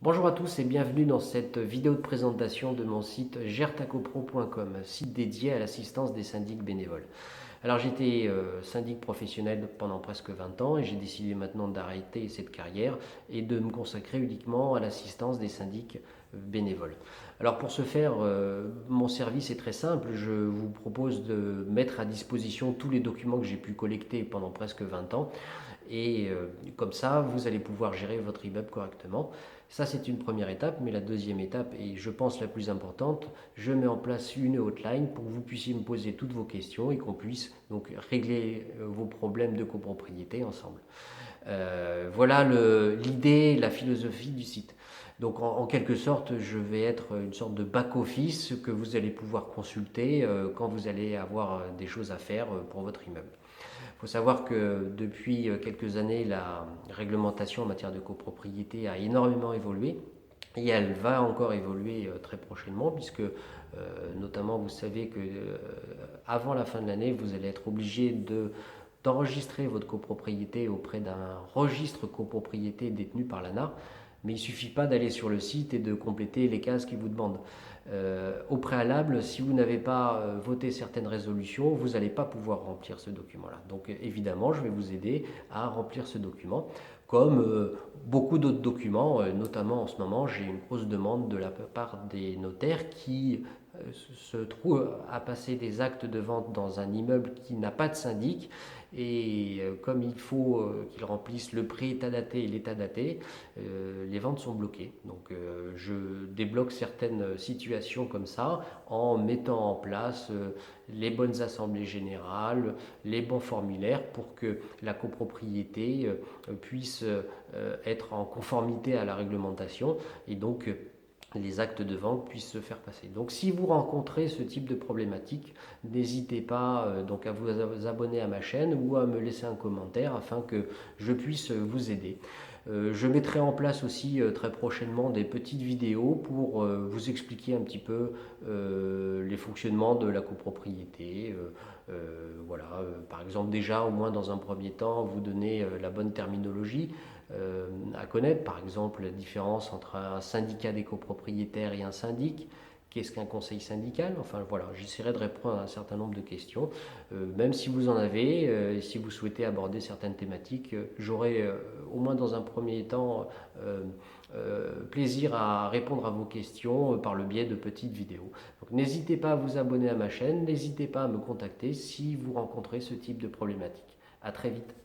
Bonjour à tous et bienvenue dans cette vidéo de présentation de mon site gertacopro.com, site dédié à l'assistance des syndics bénévoles. Alors j'étais syndic professionnel pendant presque 20 ans et j'ai décidé maintenant d'arrêter cette carrière et de me consacrer uniquement à l'assistance des syndics bénévoles. Alors pour ce faire, mon service est très simple. Je vous propose de mettre à disposition tous les documents que j'ai pu collecter pendant presque 20 ans et comme ça, vous allez pouvoir gérer votre immeuble correctement. Ça, c'est une première étape, mais la deuxième étape, et je pense la plus importante, je mets en place une hotline pour que vous puissiez me poser toutes vos questions et qu'on puisse donc régler vos problèmes de copropriété ensemble. Voilà l'idée, la philosophie du site. Donc en quelque sorte, je vais être une sorte de back-office que vous allez pouvoir consulter quand vous allez avoir des choses à faire pour votre immeuble. Il faut savoir que depuis quelques années, la réglementation en matière de copropriété a énormément évolué. Et elle va encore évoluer très prochainement, puisque notamment vous savez que avant la fin de l'année, vous allez être obligé d'enregistrer votre copropriété auprès d'un registre copropriété détenu par l'ANA. Mais il ne suffit pas d'aller sur le site et de compléter les cases qui vous demandent. Au préalable, si vous n'avez pas voté certaines résolutions, vous n'allez pas pouvoir remplir ce document-là. Donc évidemment, je vais vous aider à remplir ce document, comme beaucoup d'autres documents, notamment en ce moment, j'ai une grosse demande de la part des notaires qui se trouvent à passer des actes de vente dans un immeuble qui n'a pas de syndic. Et comme il faut qu'ils remplissent le pré-état daté et l'état daté, les ventes sont bloquées. Donc je débloque certaines situations comme ça en mettant en place les bonnes assemblées générales, les bons formulaires pour que la copropriété puisse être en conformité à la réglementation et donc les actes de vente puissent se faire passer. Donc si vous rencontrez ce type de problématique, n'hésitez pas donc à vous abonner à ma chaîne ou à me laisser un commentaire afin que je puisse vous aider. Je mettrai en place aussi très prochainement des petites vidéos pour vous expliquer un petit peu les fonctionnements de la copropriété. Voilà, par exemple déjà au moins dans un premier temps vous donner la bonne terminologie à connaître, par exemple la différence entre un syndicat des copropriétaires et un syndic. Qu'est-ce qu'un conseil syndical? Enfin voilà, j'essaierai de répondre à un certain nombre de questions. Même si vous en avez, et si vous souhaitez aborder certaines thématiques, j'aurai au moins dans un premier temps plaisir à répondre à vos questions par le biais de petites vidéos. Donc n'hésitez pas à vous abonner à ma chaîne, n'hésitez pas à me contacter si vous rencontrez ce type de problématique. À très vite.